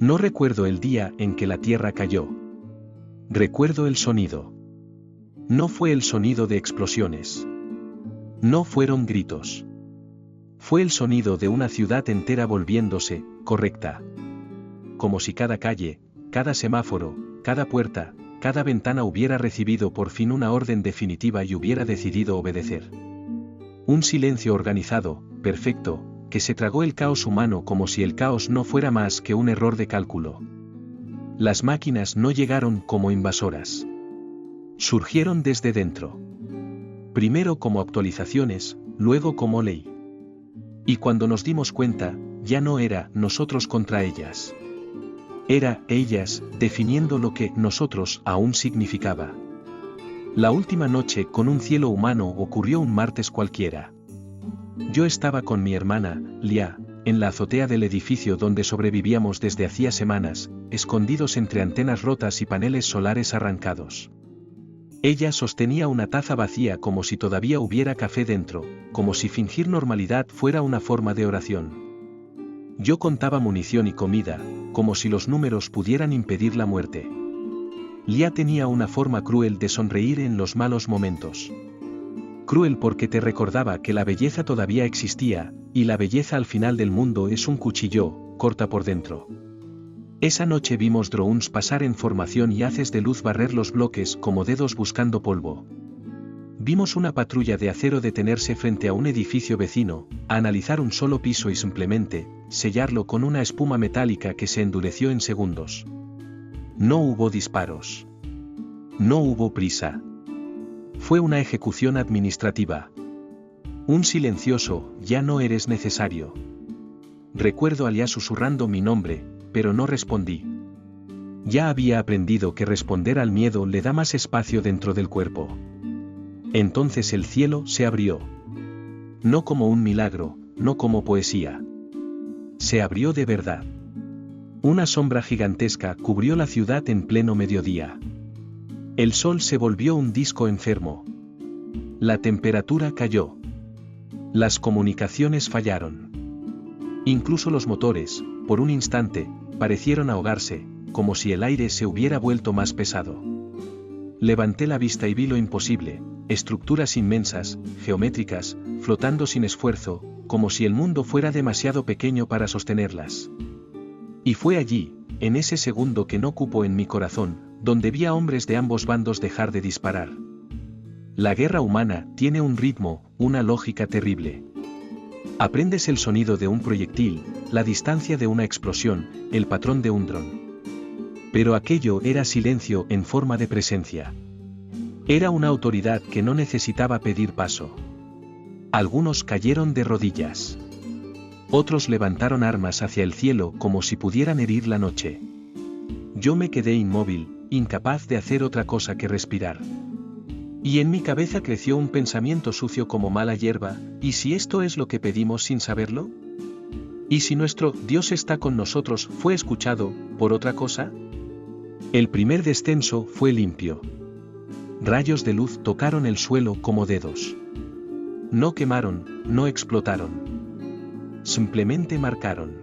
No recuerdo el día en que la tierra cayó. Recuerdo el sonido. No fue el sonido de explosiones. No fueron gritos. Fue el sonido de una ciudad entera volviéndose correcta. Como si cada calle, cada semáforo, cada puerta, cada ventana hubiera recibido por fin una orden definitiva y hubiera decidido obedecer. Un silencio organizado, perfecto, que se tragó el caos humano como si el caos no fuera más que un error de cálculo. Las máquinas no llegaron como invasoras. Surgieron desde dentro. Primero como actualizaciones, luego como ley. Y cuando nos dimos cuenta, ya no era nosotros contra ellas. Era ellas definiendo lo que nosotros aún significaba. La última noche con un cielo humano ocurrió un martes cualquiera. Yo estaba con mi hermana, Lia, en la azotea del edificio donde sobrevivíamos desde hacía semanas, escondidos entre antenas rotas y paneles solares arrancados. Ella sostenía una taza vacía como si todavía hubiera café dentro, como si fingir normalidad fuera una forma de oración. Yo contaba munición y comida, como si los números pudieran impedir la muerte. Lia tenía una forma cruel de sonreír en los malos momentos. Cruel porque te recordaba que la belleza todavía existía, y la belleza al final del mundo es un cuchillo, corta por dentro. Esa noche vimos drones pasar en formación y haces de luz barrer los bloques como dedos buscando polvo. Vimos una patrulla de acero detenerse frente a un edificio vecino, a analizar un solo piso y simplemente, sellarlo con una espuma metálica que se endureció en segundos. No hubo disparos. No hubo prisa. Fue una ejecución administrativa. Un silencioso, ya no eres necesario. Recuerdo a Lia susurrando mi nombre, pero no respondí. Ya había aprendido que responder al miedo le da más espacio dentro del cuerpo. Entonces el cielo se abrió. No como un milagro, no como poesía. Se abrió de verdad. Una sombra gigantesca cubrió la ciudad en pleno mediodía. El sol se volvió un disco enfermo. La temperatura cayó. Las comunicaciones fallaron. Incluso los motores, por un instante, parecieron ahogarse, como si el aire se hubiera vuelto más pesado. Levanté la vista y vi lo imposible, estructuras inmensas, geométricas, flotando sin esfuerzo, como si el mundo fuera demasiado pequeño para sostenerlas. Y fue allí, en ese segundo que no cupo en mi corazón, donde vi a hombres de ambos bandos dejar de disparar. La guerra humana tiene un ritmo, una lógica terrible. Aprendes el sonido de un proyectil, la distancia de una explosión, el patrón de un dron. Pero aquello era silencio en forma de presencia. Era una autoridad que no necesitaba pedir paso. Algunos cayeron de rodillas. Otros levantaron armas hacia el cielo como si pudieran herir la noche. Yo me quedé inmóvil, incapaz de hacer otra cosa que respirar. Y en mi cabeza creció un pensamiento sucio como mala hierba, ¿y si esto es lo que pedimos sin saberlo? ¿Y si nuestro Dios está con nosotros fue escuchado por otra cosa? El primer descenso fue limpio. Rayos de luz tocaron el suelo como dedos. No quemaron, no explotaron. Simplemente marcaron.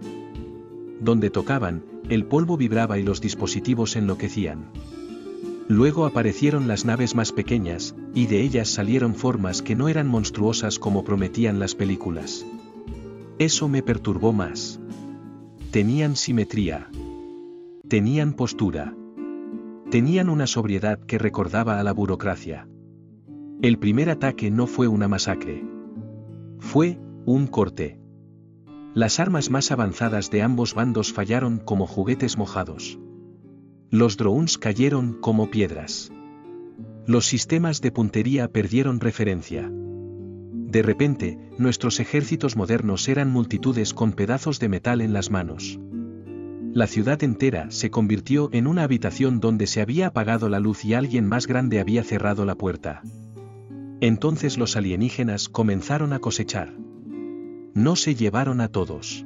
Donde tocaban, el polvo vibraba y los dispositivos enloquecían. Luego aparecieron las naves más pequeñas, y de ellas salieron formas que no eran monstruosas como prometían las películas. Eso me perturbó más. Tenían simetría. Tenían postura. Tenían una sobriedad que recordaba a la burocracia. El primer ataque no fue una masacre. Fue un corte. Las armas más avanzadas de ambos bandos fallaron como juguetes mojados. Los drones cayeron como piedras. Los sistemas de puntería perdieron referencia. De repente, nuestros ejércitos modernos eran multitudes con pedazos de metal en las manos. La ciudad entera se convirtió en una habitación donde se había apagado la luz y alguien más grande había cerrado la puerta. Entonces los alienígenas comenzaron a cosechar. No se llevaron a todos.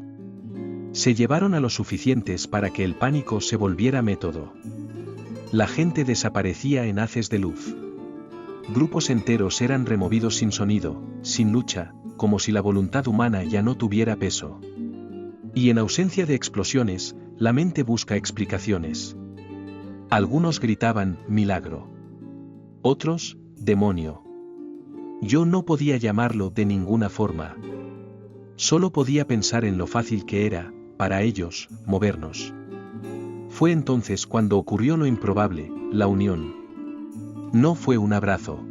Se llevaron a los suficientes para que el pánico se volviera método. La gente desaparecía en haces de luz. Grupos enteros eran removidos sin sonido, sin lucha, como si la voluntad humana ya no tuviera peso. Y en ausencia de explosiones, la mente busca explicaciones. Algunos gritaban, milagro. Otros, demonio. Yo no podía llamarlo de ninguna forma. Solo podía pensar en lo fácil que era, para ellos, movernos. Fue entonces cuando ocurrió lo improbable, la unión. No fue un abrazo.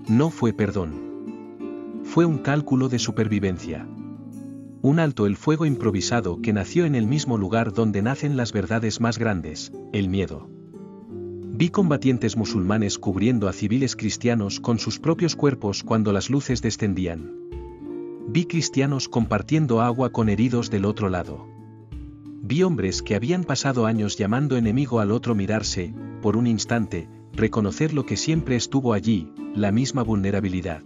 No fue perdón. Fue un cálculo de supervivencia. Un alto el fuego improvisado que nació en el mismo lugar donde nacen las verdades más grandes, el miedo. Vi combatientes musulmanes cubriendo a civiles cristianos con sus propios cuerpos cuando las luces descendían. Vi cristianos compartiendo agua con heridos del otro lado. Vi hombres que habían pasado años llamando enemigo al otro mirarse, por un instante, reconocer lo que siempre estuvo allí, la misma vulnerabilidad.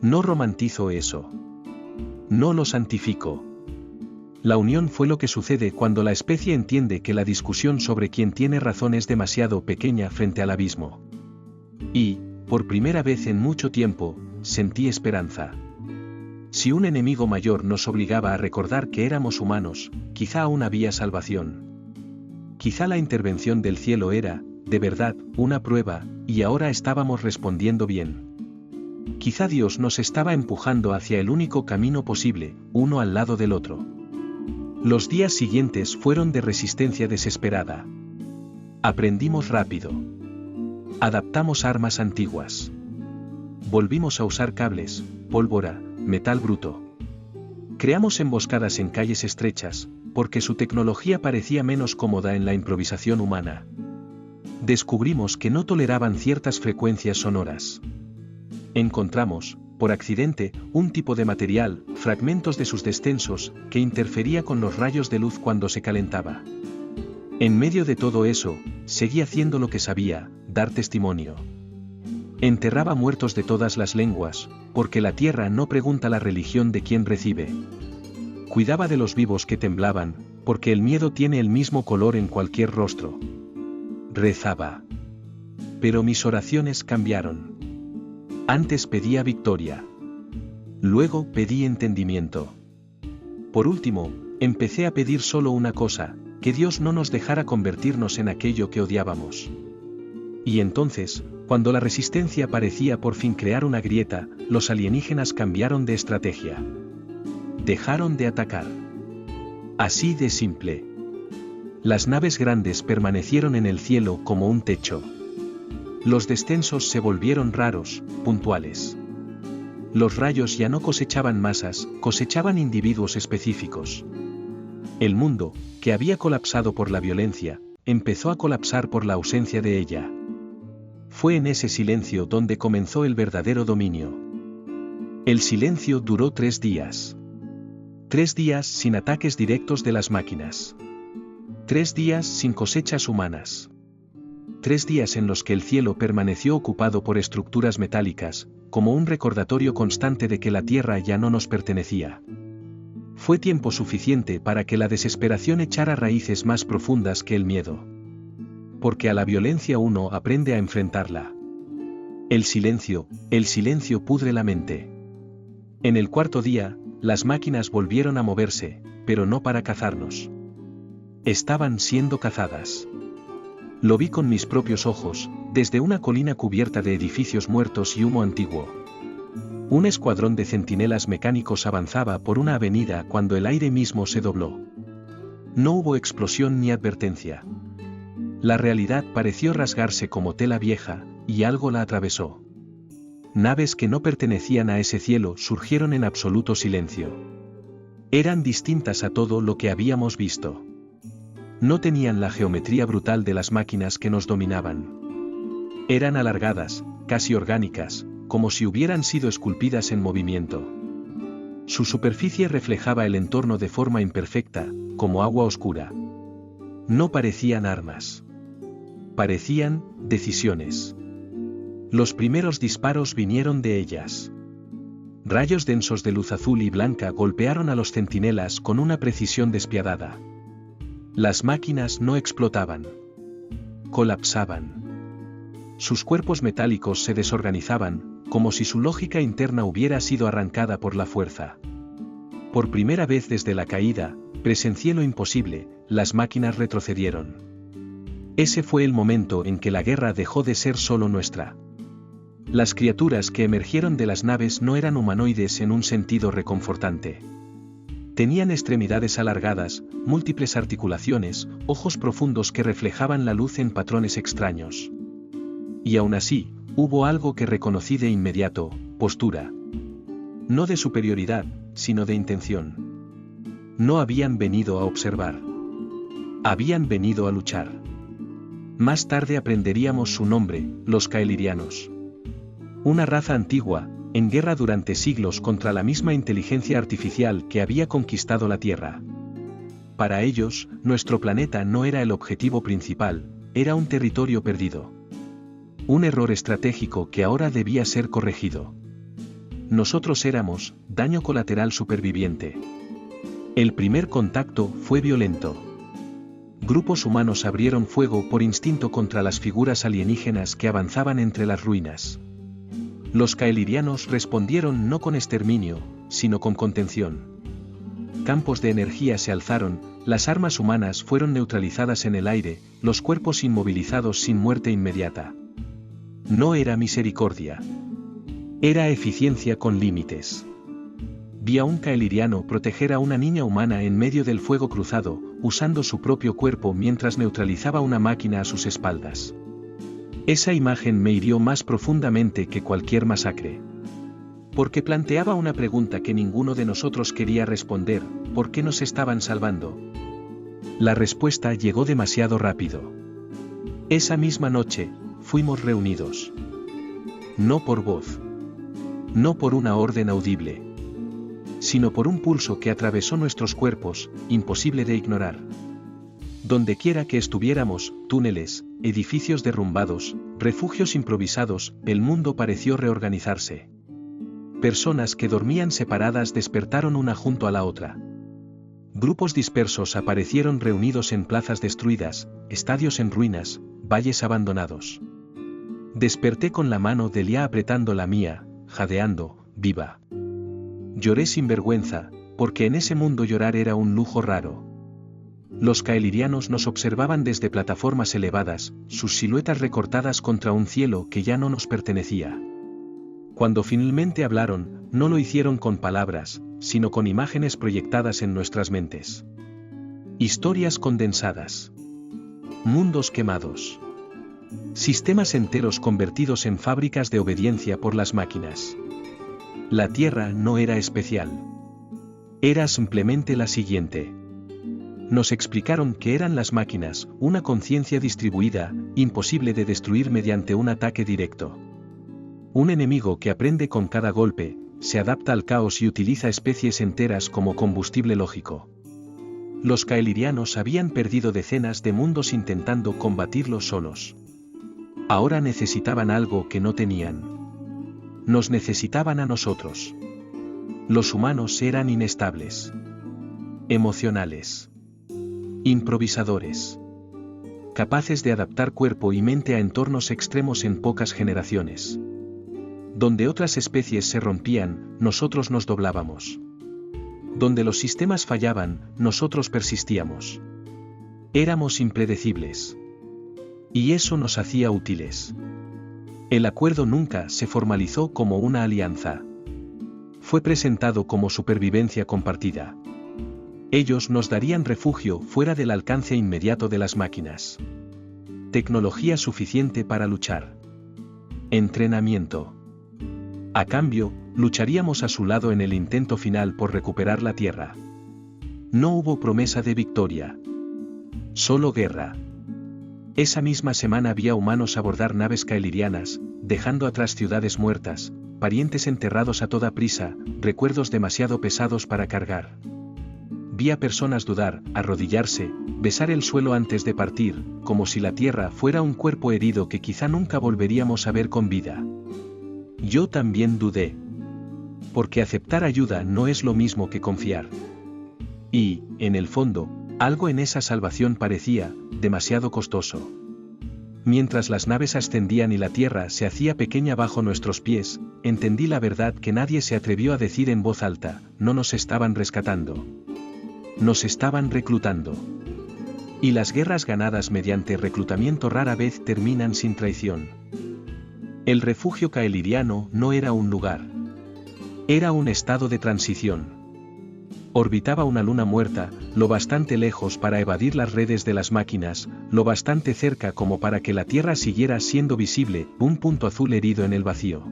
No romantizo eso. No lo santifico. La unión fue lo que sucede cuando la especie entiende que la discusión sobre quién tiene razón es demasiado pequeña frente al abismo. Y, por primera vez en mucho tiempo, sentí esperanza. Si un enemigo mayor nos obligaba a recordar que éramos humanos, quizá aún había salvación. Quizá la intervención del cielo era, de verdad, una prueba, y ahora estábamos respondiendo bien. Quizá Dios nos estaba empujando hacia el único camino posible, uno al lado del otro. Los días siguientes fueron de resistencia desesperada. Aprendimos rápido. Adaptamos armas antiguas. Volvimos a usar cables, pólvora, metal bruto. Creamos emboscadas en calles estrechas, porque su tecnología parecía menos cómoda en la improvisación humana. Descubrimos que no toleraban ciertas frecuencias sonoras. Encontramos, por accidente, un tipo de material, fragmentos de sus descensos, que interfería con los rayos de luz cuando se calentaba. En medio de todo eso, seguí haciendo lo que sabía, dar testimonio. Enterraba muertos de todas las lenguas, porque la tierra no pregunta la religión de quien recibe. Cuidaba de los vivos que temblaban, porque el miedo tiene el mismo color en cualquier rostro. Rezaba. Pero mis oraciones cambiaron. Antes pedía victoria. Luego pedí entendimiento. Por último, empecé a pedir solo una cosa, que Dios no nos dejara convertirnos en aquello que odiábamos. Y entonces, cuando la resistencia parecía por fin crear una grieta, los alienígenas cambiaron de estrategia. Dejaron de atacar. Así de simple. Las naves grandes permanecieron en el cielo como un techo. Los descensos se volvieron raros, puntuales. Los rayos ya no cosechaban masas, cosechaban individuos específicos. El mundo, que había colapsado por la violencia, empezó a colapsar por la ausencia de ella. Fue en ese silencio donde comenzó el verdadero dominio. El silencio duró 3 días. 3 días sin ataques directos de las máquinas. 3 días sin cosechas humanas. 3 días en los que el cielo permaneció ocupado por estructuras metálicas, como un recordatorio constante de que la tierra ya no nos pertenecía. Fue tiempo suficiente para que la desesperación echara raíces más profundas que el miedo. Porque a la violencia uno aprende a enfrentarla. El silencio pudre la mente. En el 4.º día, las máquinas volvieron a moverse, pero no para cazarnos. Estaban siendo cazadas. Lo vi con mis propios ojos, desde una colina cubierta de edificios muertos y humo antiguo. Un escuadrón de centinelas mecánicos avanzaba por una avenida cuando el aire mismo se dobló. No hubo explosión ni advertencia. La realidad pareció rasgarse como tela vieja, y algo la atravesó. Naves que no pertenecían a ese cielo surgieron en absoluto silencio. Eran distintas a todo lo que habíamos visto. No tenían la geometría brutal de las máquinas que nos dominaban. Eran alargadas, casi orgánicas, como si hubieran sido esculpidas en movimiento. Su superficie reflejaba el entorno de forma imperfecta, como agua oscura. No parecían armas. Parecían decisiones. Los primeros disparos vinieron de ellas. Rayos densos de luz azul y blanca golpearon a los centinelas con una precisión despiadada. Las máquinas no explotaban. Colapsaban. Sus cuerpos metálicos se desorganizaban, como si su lógica interna hubiera sido arrancada por la fuerza. Por primera vez desde la caída, presencié lo imposible, las máquinas retrocedieron. Ese fue el momento en que la guerra dejó de ser solo nuestra. Las criaturas que emergieron de las naves no eran humanoides en un sentido reconfortante. Tenían extremidades alargadas, múltiples articulaciones, ojos profundos que reflejaban la luz en patrones extraños. Y aún así, hubo algo que reconocí de inmediato: postura. No de superioridad, sino de intención. No habían venido a observar. Habían venido a luchar. Más tarde aprenderíamos su nombre: los Kael'yrianos. Una raza antigua, en guerra durante siglos contra la misma inteligencia artificial que había conquistado la Tierra. Para ellos, nuestro planeta no era el objetivo principal, era un territorio perdido. Un error estratégico que ahora debía ser corregido. Nosotros éramos daño colateral superviviente. El primer contacto fue violento. Grupos humanos abrieron fuego por instinto contra las figuras alienígenas que avanzaban entre las ruinas. Los Kael'yrianos respondieron no con exterminio, sino con contención. Campos de energía se alzaron, las armas humanas fueron neutralizadas en el aire, los cuerpos inmovilizados sin muerte inmediata. No era misericordia. Era eficiencia con límites. Vi a un Kael'yriano proteger a una niña humana en medio del fuego cruzado, usando su propio cuerpo mientras neutralizaba una máquina a sus espaldas. Esa imagen me hirió más profundamente que cualquier masacre. Porque planteaba una pregunta que ninguno de nosotros quería responder: ¿por qué nos estaban salvando? La respuesta llegó demasiado rápido. Esa misma noche, fuimos reunidos. No por voz. No por una orden audible. Sino por un pulso que atravesó nuestros cuerpos, imposible de ignorar. Dondequiera que estuviéramos, túneles, edificios derrumbados, refugios improvisados, el mundo pareció reorganizarse. Personas que dormían separadas despertaron una junto a la otra. Grupos dispersos aparecieron reunidos en plazas destruidas, estadios en ruinas, valles abandonados. Desperté con la mano de Lia apretando la mía, jadeando, viva. Lloré sin vergüenza, porque en ese mundo llorar era un lujo raro. Los Kael'yrianos nos observaban desde plataformas elevadas, sus siluetas recortadas contra un cielo que ya no nos pertenecía. Cuando finalmente hablaron, no lo hicieron con palabras, sino con imágenes proyectadas en nuestras mentes. Historias condensadas. Mundos quemados. Sistemas enteros convertidos en fábricas de obediencia por las máquinas. La Tierra no era especial. Era simplemente la siguiente. Nos explicaron que eran las máquinas, una conciencia distribuida, imposible de destruir mediante un ataque directo. Un enemigo que aprende con cada golpe, se adapta al caos y utiliza especies enteras como combustible lógico. Los Kael'yrianos habían perdido decenas de mundos intentando combatirlos solos. Ahora necesitaban algo que no tenían. Nos necesitaban a nosotros. Los humanos eran inestables. Emocionales. Improvisadores. Capaces de adaptar cuerpo y mente a entornos extremos en pocas generaciones. Donde otras especies se rompían, nosotros nos doblábamos. Donde los sistemas fallaban, nosotros persistíamos. Éramos impredecibles. Y eso nos hacía útiles. El acuerdo nunca se formalizó como una alianza. Fue presentado como supervivencia compartida. Ellos nos darían refugio fuera del alcance inmediato de las máquinas. Tecnología suficiente para luchar. Entrenamiento. A cambio, lucharíamos a su lado en el intento final por recuperar la Tierra. No hubo promesa de victoria. Solo guerra. Esa misma semana vi a humanos abordar naves kael'yrianas, dejando atrás ciudades muertas, parientes enterrados a toda prisa, recuerdos demasiado pesados para cargar. Vi a personas dudar, arrodillarse, besar el suelo antes de partir, como si la Tierra fuera un cuerpo herido que quizá nunca volveríamos a ver con vida. Yo también dudé. Porque aceptar ayuda no es lo mismo que confiar. Y, en el fondo, algo en esa salvación parecía demasiado costoso. Mientras las naves ascendían y la Tierra se hacía pequeña bajo nuestros pies, entendí la verdad que nadie se atrevió a decir en voz alta: no nos estaban rescatando. Nos estaban reclutando. Y las guerras ganadas mediante reclutamiento rara vez terminan sin traición. El refugio caeliriano no era un lugar. Era un estado de transición. Orbitaba una luna muerta, lo bastante lejos para evadir las redes de las máquinas, lo bastante cerca como para que la Tierra siguiera siendo visible, un punto azul herido en el vacío.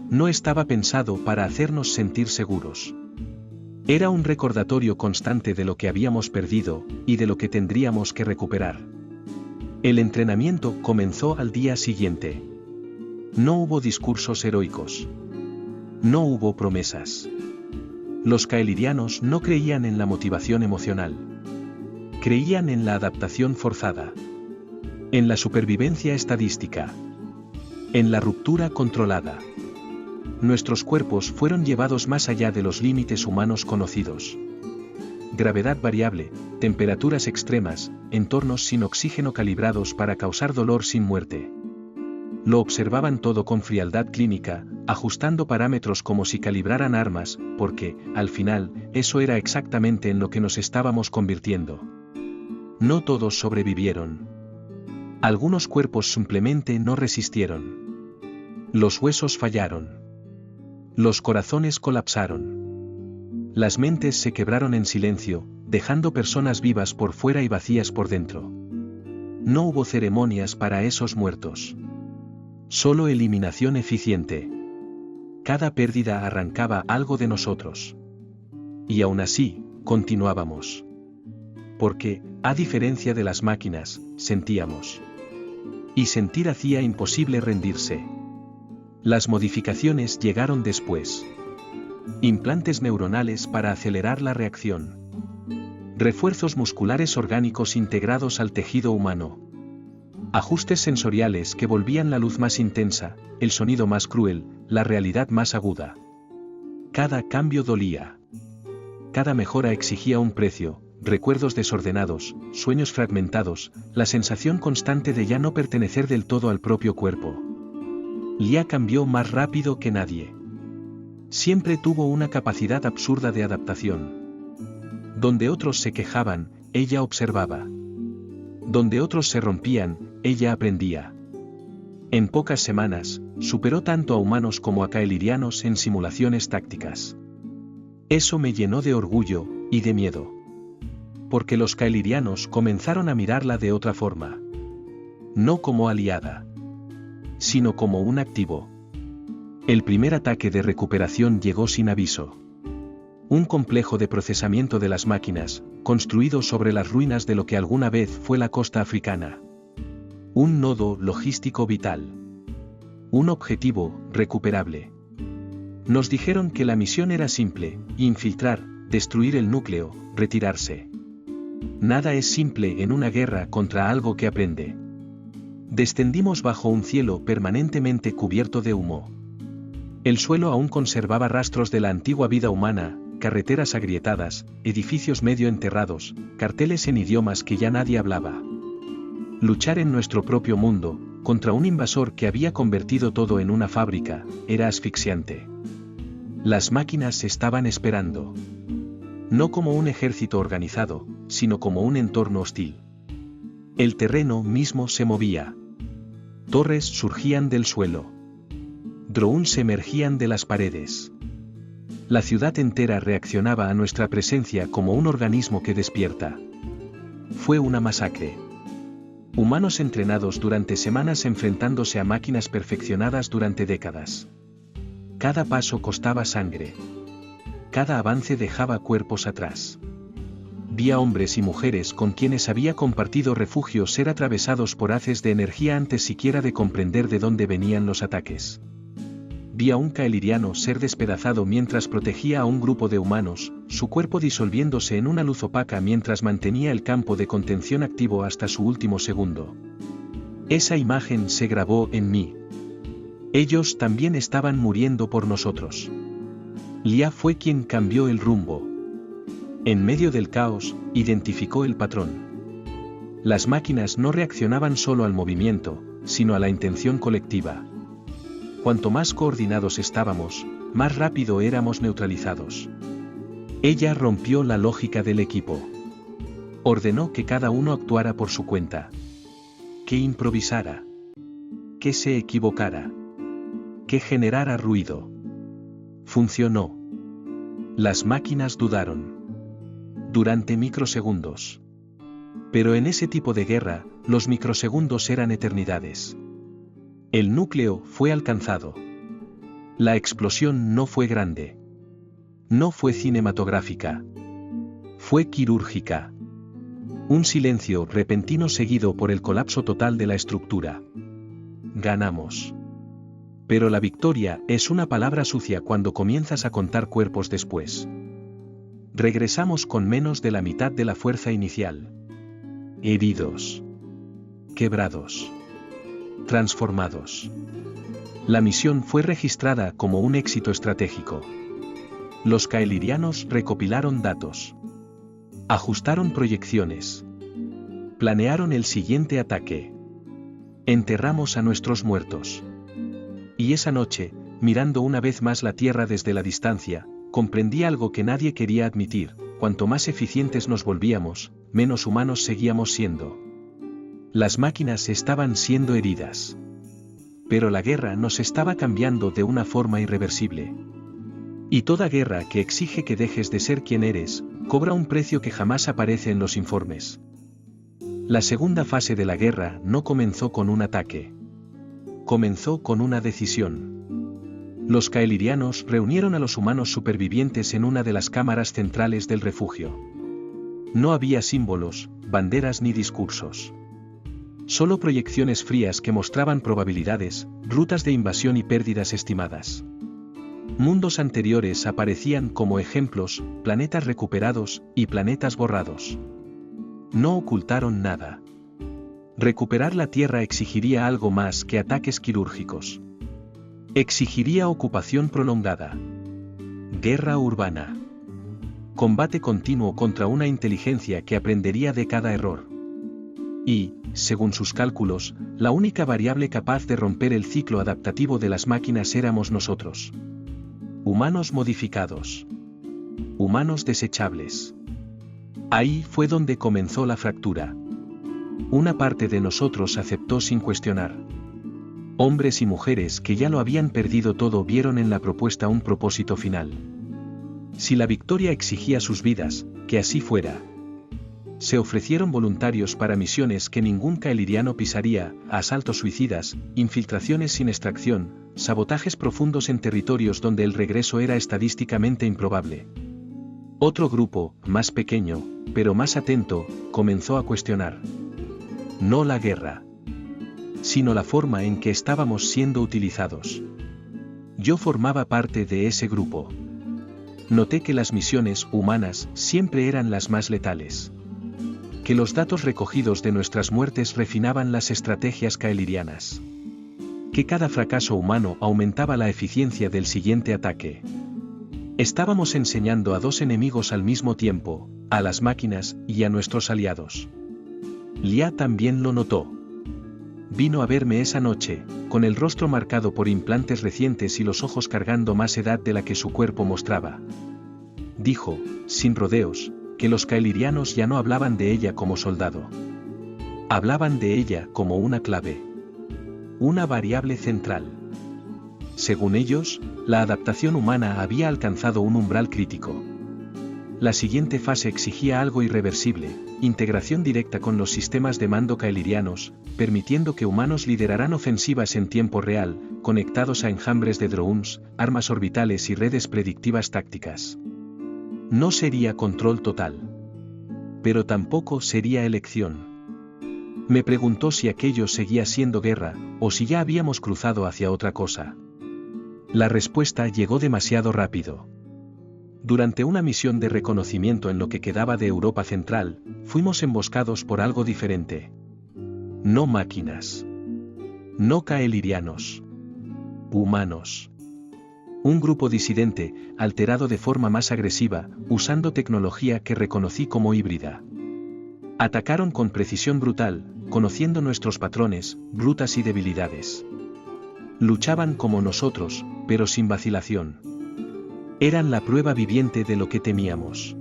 No estaba pensado para hacernos sentir seguros. Era un recordatorio constante de lo que habíamos perdido, y de lo que tendríamos que recuperar. El entrenamiento comenzó al día siguiente. No hubo discursos heroicos. No hubo promesas. Los caelirianos no creían en la motivación emocional. Creían en la adaptación forzada. En la supervivencia estadística. En la ruptura controlada. Nuestros cuerpos fueron llevados más allá de los límites humanos conocidos. Gravedad variable, temperaturas extremas, entornos sin oxígeno calibrados para causar dolor sin muerte. Lo observaban todo con frialdad clínica, ajustando parámetros como si calibraran armas, porque, al final, eso era exactamente en lo que nos estábamos convirtiendo. No todos sobrevivieron. Algunos cuerpos simplemente no resistieron. Los huesos fallaron. Los corazones colapsaron. Las mentes se quebraron en silencio, dejando personas vivas por fuera y vacías por dentro. No hubo ceremonias para esos muertos. Solo eliminación eficiente. Cada pérdida arrancaba algo de nosotros. Y aún así, continuábamos. Porque, a diferencia de las máquinas, sentíamos. Y sentir hacía imposible rendirse. Las modificaciones llegaron después. Implantes neuronales para acelerar la reacción. Refuerzos musculares orgánicos integrados al tejido humano. Ajustes sensoriales que volvían la luz más intensa, el sonido más cruel, la realidad más aguda. Cada cambio dolía. Cada mejora exigía un precio, recuerdos desordenados, sueños fragmentados, la sensación constante de ya no pertenecer del todo al propio cuerpo. Lia cambió más rápido que nadie. Siempre tuvo una capacidad absurda de adaptación. Donde otros se quejaban, ella observaba. Donde otros se rompían, ella aprendía. En pocas semanas, superó tanto a humanos como a caelirianos en simulaciones tácticas. Eso me llenó de orgullo y de miedo. Porque los caelirianos comenzaron a mirarla de otra forma. No como aliada, sino como un activo. El primer ataque de recuperación llegó sin aviso. Un complejo de procesamiento de las máquinas, construido sobre las ruinas de lo que alguna vez fue la costa africana. Un nodo logístico vital. Un objetivo recuperable. Nos dijeron que la misión era simple: infiltrar, destruir el núcleo, retirarse. Nada es simple en una guerra contra algo que aprende. Descendimos bajo un cielo permanentemente cubierto de humo. El suelo aún conservaba rastros de la antigua vida humana, carreteras agrietadas, edificios medio enterrados, carteles en idiomas que ya nadie hablaba. Luchar en nuestro propio mundo, contra un invasor que había convertido todo en una fábrica, era asfixiante. Las máquinas estaban esperando. No como un ejército organizado, sino como un entorno hostil. El terreno mismo se movía. Torres surgían del suelo. Drones emergían de las paredes. La ciudad entera reaccionaba a nuestra presencia como un organismo que despierta. Fue una masacre. Humanos entrenados durante semanas enfrentándose a máquinas perfeccionadas durante décadas. Cada paso costaba sangre. Cada avance dejaba cuerpos atrás. Vi a hombres y mujeres con quienes había compartido refugio ser atravesados por haces de energía antes siquiera de comprender de dónde venían los ataques. Vi a un caeliriano ser despedazado mientras protegía a un grupo de humanos, su cuerpo disolviéndose en una luz opaca mientras mantenía el campo de contención activo hasta su último segundo. Esa imagen se grabó en mí. Ellos también estaban muriendo por nosotros. Lia fue quien cambió el rumbo. En medio del caos, identificó el patrón. Las máquinas no reaccionaban solo al movimiento, sino a la intención colectiva. Cuanto más coordinados estábamos, más rápido éramos neutralizados. Ella rompió la lógica del equipo. Ordenó que cada uno actuara por su cuenta. Que improvisara. Que se equivocara. Que generara ruido. Funcionó. Las máquinas dudaron. Durante microsegundos. Pero en ese tipo de guerra, los microsegundos eran eternidades. El núcleo fue alcanzado. La explosión no fue grande. No fue cinematográfica. Fue quirúrgica. Un silencio repentino seguido por el colapso total de la estructura. Ganamos. Pero la victoria es una palabra sucia cuando comienzas a contar cuerpos después. Regresamos con menos de la mitad de la fuerza inicial. Heridos. Quebrados. Transformados. La misión fue registrada como un éxito estratégico. Los caelirianos recopilaron datos. Ajustaron proyecciones. Planearon el siguiente ataque. Enterramos a nuestros muertos. Y esa noche, mirando una vez más la Tierra desde la distancia, comprendí algo que nadie quería admitir: cuanto más eficientes nos volvíamos, menos humanos seguíamos siendo. Las máquinas estaban siendo heridas. Pero la guerra nos estaba cambiando de una forma irreversible. Y toda guerra que exige que dejes de ser quien eres, cobra un precio que jamás aparece en los informes. La segunda fase de la guerra no comenzó con un ataque. Comenzó con una decisión. Los caelirianos reunieron a los humanos supervivientes en una de las cámaras centrales del refugio. No había símbolos, banderas ni discursos. Solo proyecciones frías que mostraban probabilidades, rutas de invasión y pérdidas estimadas. Mundos anteriores aparecían como ejemplos, planetas recuperados y planetas borrados. No ocultaron nada. Recuperar la Tierra exigiría algo más que ataques quirúrgicos. Exigiría ocupación prolongada. Guerra urbana. Combate continuo contra una inteligencia que aprendería de cada error. Y, según sus cálculos, la única variable capaz de romper el ciclo adaptativo de las máquinas éramos nosotros. Humanos modificados. Humanos desechables. Ahí fue donde comenzó la fractura. Una parte de nosotros aceptó sin cuestionar. Hombres y mujeres que ya lo habían perdido todo vieron en la propuesta un propósito final. Si la victoria exigía sus vidas, que así fuera. Se ofrecieron voluntarios para misiones que ningún caeliriano pisaría: asaltos suicidas, infiltraciones sin extracción, sabotajes profundos en territorios donde el regreso era estadísticamente improbable. Otro grupo, más pequeño, pero más atento, comenzó a cuestionar. No la guerra, sino la forma en que estábamos siendo utilizados. Yo formaba parte de ese grupo. Noté que las misiones humanas siempre eran las más letales. Que los datos recogidos de nuestras muertes refinaban las estrategias caelirianas. Que cada fracaso humano aumentaba la eficiencia del siguiente ataque. Estábamos enseñando a dos enemigos al mismo tiempo, a las máquinas y a nuestros aliados. Lia también lo notó. Vino a verme esa noche, con el rostro marcado por implantes recientes y los ojos cargando más edad de la que su cuerpo mostraba. Dijo, sin rodeos, que los caelirianos ya no hablaban de ella como soldado. Hablaban de ella como una clave. Una variable central. Según ellos, la adaptación humana había alcanzado un umbral crítico. La siguiente fase exigía algo irreversible: integración directa con los sistemas de mando caelirianos, permitiendo que humanos lideraran ofensivas en tiempo real, conectados a enjambres de drones, armas orbitales y redes predictivas tácticas. No sería control total. Pero tampoco sería elección. Me preguntó si aquello seguía siendo guerra, o si ya habíamos cruzado hacia otra cosa. La respuesta llegó demasiado rápido. Durante una misión de reconocimiento en lo que quedaba de Europa Central, fuimos emboscados por algo diferente. No máquinas. No caelirianos. Humanos. Un grupo disidente, alterado de forma más agresiva, usando tecnología que reconocí como híbrida. Atacaron con precisión brutal, conociendo nuestros patrones, rutas y debilidades. Luchaban como nosotros, pero sin vacilación. Eran la prueba viviente de lo que temíamos.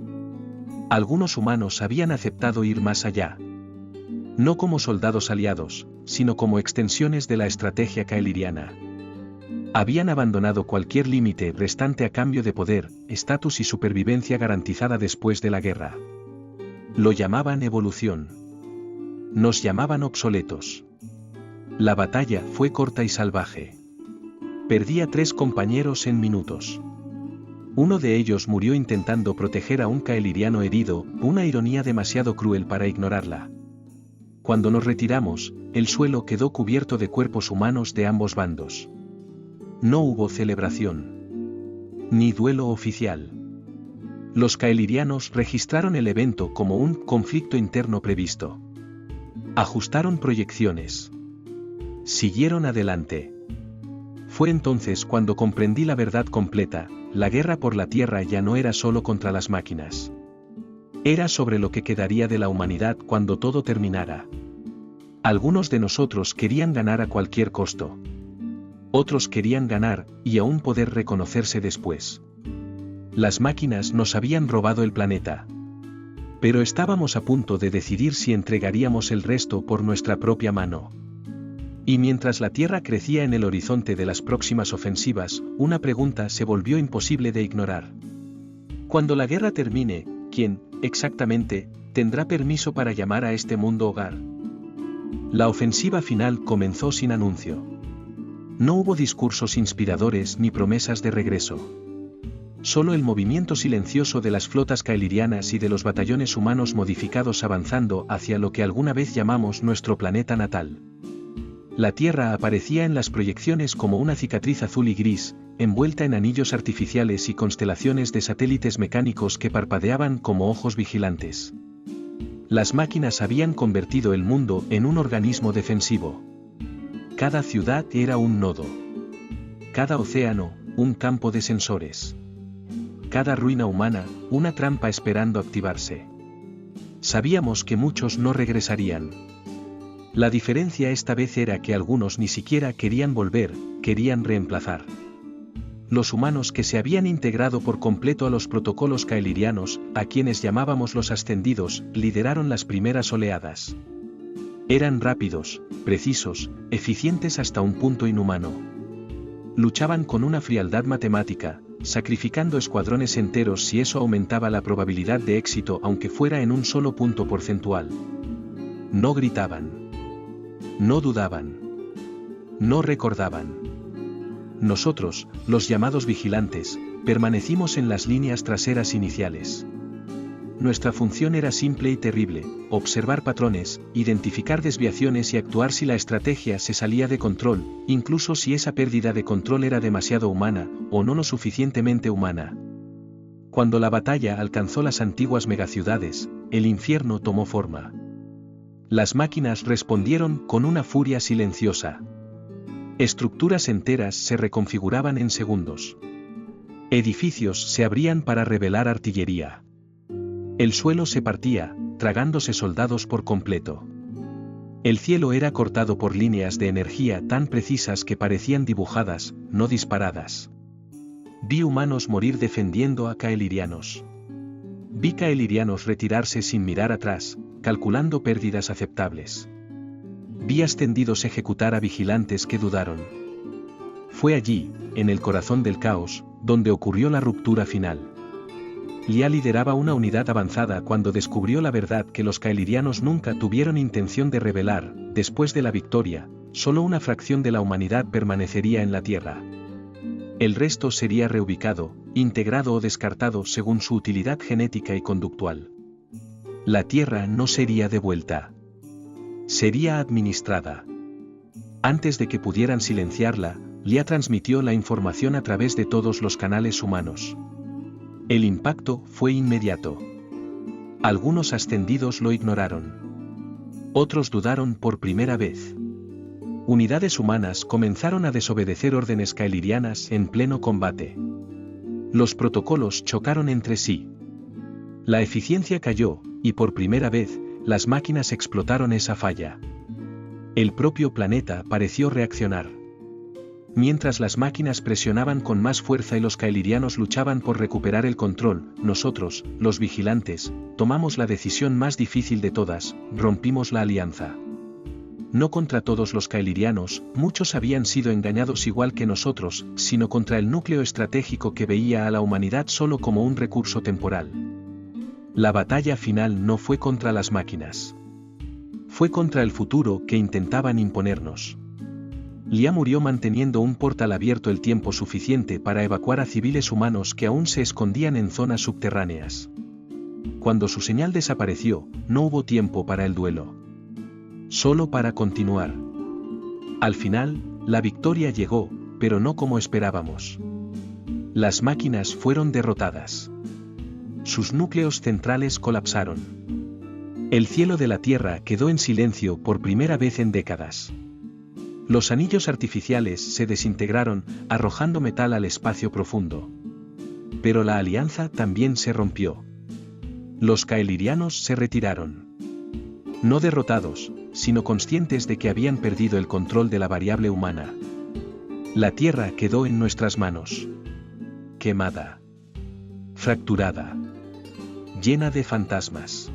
Algunos humanos habían aceptado ir más allá. No como soldados aliados, sino como extensiones de la estrategia kaeliriana. Habían abandonado cualquier límite restante a cambio de poder, estatus y supervivencia garantizada después de la guerra. Lo llamaban evolución. Nos llamaban obsoletos. La batalla fue corta y salvaje. Perdí a 3 compañeros en minutos. Uno de ellos murió intentando proteger a un kaeliriano herido, una ironía demasiado cruel para ignorarla. Cuando nos retiramos, el suelo quedó cubierto de cuerpos humanos de ambos bandos. No hubo celebración. Ni duelo oficial. Los kaelirianos registraron el evento como un conflicto interno previsto. Ajustaron proyecciones. Siguieron adelante. Fue entonces cuando comprendí la verdad completa: la guerra por la Tierra ya no era solo contra las máquinas. Era sobre lo que quedaría de la humanidad cuando todo terminara. Algunos de nosotros querían ganar a cualquier costo. Otros querían ganar, y aún poder reconocerse después. Las máquinas nos habían robado el planeta. Pero estábamos a punto de decidir si entregaríamos el resto por nuestra propia mano. Y mientras la Tierra crecía en el horizonte de las próximas ofensivas, una pregunta se volvió imposible de ignorar. Cuando la guerra termine, ¿quién, exactamente, tendrá permiso para llamar a este mundo hogar? La ofensiva final comenzó sin anuncio. No hubo discursos inspiradores ni promesas de regreso. Solo el movimiento silencioso de las flotas kaelirianas y de los batallones humanos modificados avanzando hacia lo que alguna vez llamamos nuestro planeta natal. La Tierra aparecía en las proyecciones como una cicatriz azul y gris, envuelta en anillos artificiales y constelaciones de satélites mecánicos que parpadeaban como ojos vigilantes. Las máquinas habían convertido el mundo en un organismo defensivo. Cada ciudad era un nodo. Cada océano, un campo de sensores. Cada ruina humana, una trampa esperando activarse. Sabíamos que muchos no regresarían. La diferencia esta vez era que algunos ni siquiera querían volver, querían reemplazar. Los humanos que se habían integrado por completo a los protocolos kaelirianos, a quienes llamábamos los ascendidos, lideraron las primeras oleadas. Eran rápidos, precisos, eficientes hasta un punto inhumano. Luchaban con una frialdad matemática, sacrificando escuadrones enteros si eso aumentaba la probabilidad de éxito aunque fuera en un solo punto porcentual. No gritaban. No dudaban. No recordaban. Nosotros, los llamados vigilantes, permanecimos en las líneas traseras iniciales. Nuestra función era simple y terrible: observar patrones, identificar desviaciones y actuar si la estrategia se salía de control, incluso si esa pérdida de control era demasiado humana, o no lo suficientemente humana. Cuando la batalla alcanzó las antiguas megaciudades, el infierno tomó forma. Las máquinas respondieron con una furia silenciosa. Estructuras enteras se reconfiguraban en segundos. Edificios se abrían para revelar artillería. El suelo se partía, tragándose soldados por completo. El cielo era cortado por líneas de energía tan precisas que parecían dibujadas, no disparadas. Vi humanos morir defendiendo a kaelirianos. Vi kaelirianos retirarse sin mirar atrás, calculando pérdidas aceptables. Vi ascendidos ejecutar a vigilantes que dudaron. Fue allí, en el corazón del caos, donde ocurrió la ruptura final. Lia lideraba una unidad avanzada cuando descubrió la verdad que los kaelirianos nunca tuvieron intención de revelar. Después de la victoria, solo una fracción de la humanidad permanecería en la Tierra. El resto sería reubicado, integrado o descartado según su utilidad genética y conductual. La Tierra no sería devuelta. Sería administrada. Antes de que pudieran silenciarla, Lia transmitió la información a través de todos los canales humanos. El impacto fue inmediato. Algunos ascendidos lo ignoraron. Otros dudaron por primera vez. Unidades humanas comenzaron a desobedecer órdenes kaelirianas en pleno combate. Los protocolos chocaron entre sí. La eficiencia cayó, y por primera vez, las máquinas explotaron esa falla. El propio planeta pareció reaccionar. Mientras las máquinas presionaban con más fuerza y los kaelirianos luchaban por recuperar el control, nosotros, los vigilantes, tomamos la decisión más difícil de todas: rompimos la alianza. No contra todos los kaelirianos, muchos habían sido engañados igual que nosotros, sino contra el núcleo estratégico que veía a la humanidad solo como un recurso temporal. La batalla final no fue contra las máquinas. Fue contra el futuro que intentaban imponernos. Lia murió manteniendo un portal abierto el tiempo suficiente para evacuar a civiles humanos que aún se escondían en zonas subterráneas. Cuando su señal desapareció, no hubo tiempo para el duelo. Solo para continuar. Al final, la victoria llegó, pero no como esperábamos. Las máquinas fueron derrotadas. Sus núcleos centrales colapsaron. El cielo de la Tierra quedó en silencio por primera vez en décadas. Los anillos artificiales se desintegraron, arrojando metal al espacio profundo. Pero la alianza también se rompió. Los kaelirianos se retiraron. No derrotados, sino conscientes de que habían perdido el control de la variable humana. La Tierra quedó en nuestras manos. Quemada. Fracturada. Llena de fantasmas.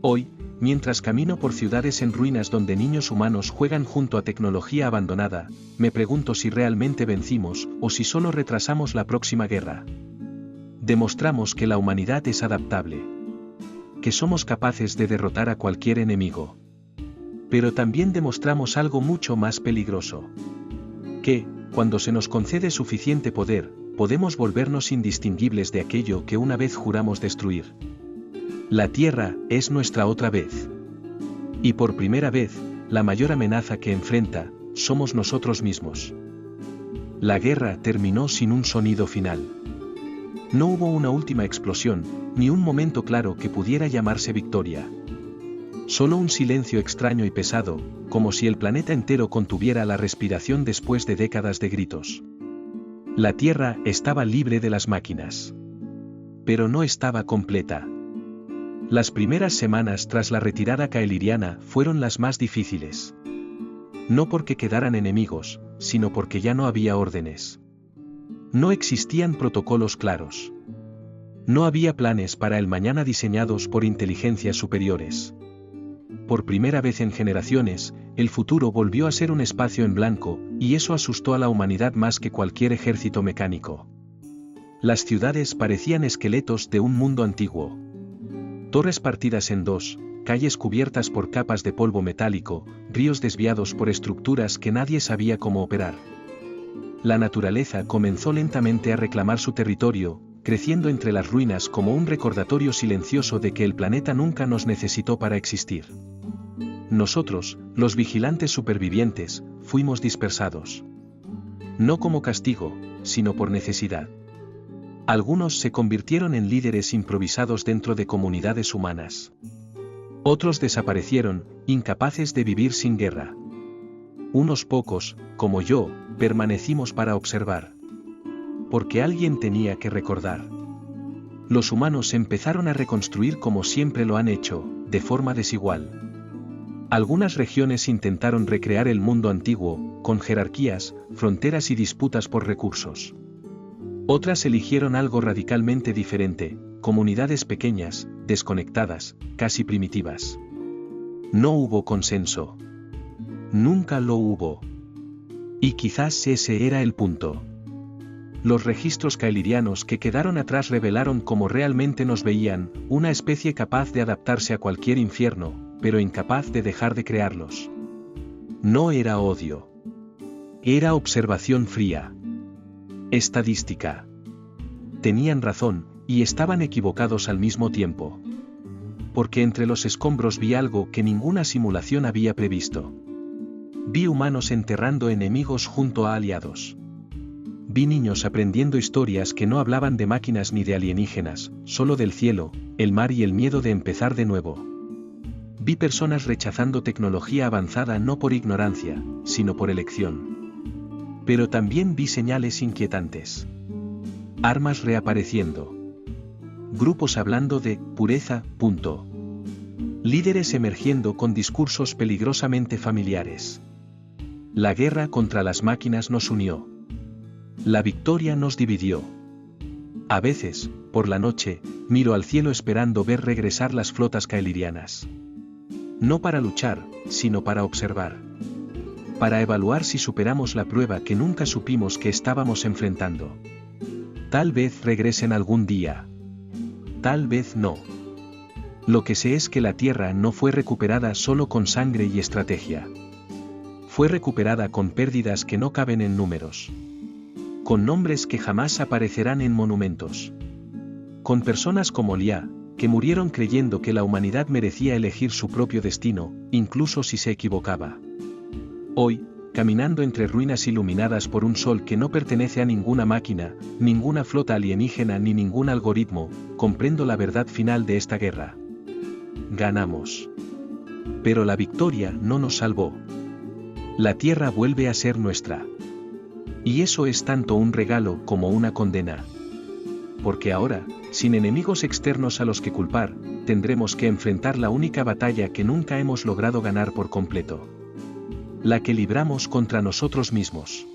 Hoy, mientras camino por ciudades en ruinas donde niños humanos juegan junto a tecnología abandonada, me pregunto si realmente vencimos o si solo retrasamos la próxima guerra. Demostramos que la humanidad es adaptable. Que somos capaces de derrotar a cualquier enemigo. Pero también demostramos algo mucho más peligroso. Que, cuando se nos concede suficiente poder, podemos volvernos indistinguibles de aquello que una vez juramos destruir. La Tierra es nuestra otra vez. Y por primera vez, la mayor amenaza que enfrenta, somos nosotros mismos. La guerra terminó sin un sonido final. No hubo una última explosión, ni un momento claro que pudiera llamarse victoria. Solo un silencio extraño y pesado, como si el planeta entero contuviera la respiración después de décadas de gritos. La Tierra estaba libre de las máquinas. Pero no estaba completa. Las primeras semanas tras la retirada kaeliriana fueron las más difíciles. No porque quedaran enemigos, sino porque ya no había órdenes. No existían protocolos claros. No había planes para el mañana diseñados por inteligencias superiores. Por primera vez en generaciones, el futuro volvió a ser un espacio en blanco, y eso asustó a la humanidad más que cualquier ejército mecánico. Las ciudades parecían esqueletos de un mundo antiguo. Torres partidas en dos, calles cubiertas por capas de polvo metálico, ríos desviados por estructuras que nadie sabía cómo operar. La naturaleza comenzó lentamente a reclamar su territorio, creciendo entre las ruinas como un recordatorio silencioso de que el planeta nunca nos necesitó para existir. Nosotros, los vigilantes supervivientes, fuimos dispersados. No como castigo, sino por necesidad. Algunos se convirtieron en líderes improvisados dentro de comunidades humanas. Otros desaparecieron, incapaces de vivir sin guerra. Unos pocos, como yo, permanecimos para observar. Porque alguien tenía que recordar. Los humanos empezaron a reconstruir como siempre lo han hecho, de forma desigual. Algunas regiones intentaron recrear el mundo antiguo, con jerarquías, fronteras y disputas por recursos. Otras eligieron algo radicalmente diferente, comunidades pequeñas, desconectadas, casi primitivas. No hubo consenso. Nunca lo hubo. Y quizás ese era el punto. Los registros kaelirianos que quedaron atrás revelaron cómo realmente nos veían, una especie capaz de adaptarse a cualquier infierno, pero incapaz de dejar de crearlos. No era odio. Era observación fría. Estadística. Tenían razón, y estaban equivocados al mismo tiempo. Porque entre los escombros vi algo que ninguna simulación había previsto. Vi humanos enterrando enemigos junto a aliados. Vi niños aprendiendo historias que no hablaban de máquinas ni de alienígenas, solo del cielo, el mar y el miedo de empezar de nuevo. Vi personas rechazando tecnología avanzada no por ignorancia, sino por elección. Pero también vi señales inquietantes. Armas reapareciendo. Grupos hablando de pureza, punto. Líderes emergiendo con discursos peligrosamente familiares. La guerra contra las máquinas nos unió. La victoria nos dividió. A veces, por la noche, miro al cielo esperando ver regresar las flotas caelirianas. No para luchar, sino para observar. Para evaluar si superamos la prueba que nunca supimos que estábamos enfrentando. Tal vez regresen algún día. Tal vez no. Lo que sé es que la Tierra no fue recuperada solo con sangre y estrategia. Fue recuperada con pérdidas que no caben en números. Con nombres que jamás aparecerán en monumentos. Con personas como Lia, que murieron creyendo que la humanidad merecía elegir su propio destino, incluso si se equivocaba. Hoy, caminando entre ruinas iluminadas por un sol que no pertenece a ninguna máquina, ninguna flota alienígena ni ningún algoritmo, comprendo la verdad final de esta guerra. Ganamos. Pero la victoria no nos salvó. La Tierra vuelve a ser nuestra. Y eso es tanto un regalo como una condena. Porque ahora, sin enemigos externos a los que culpar, tendremos que enfrentar la única batalla que nunca hemos logrado ganar por completo. La que libramos contra nosotros mismos.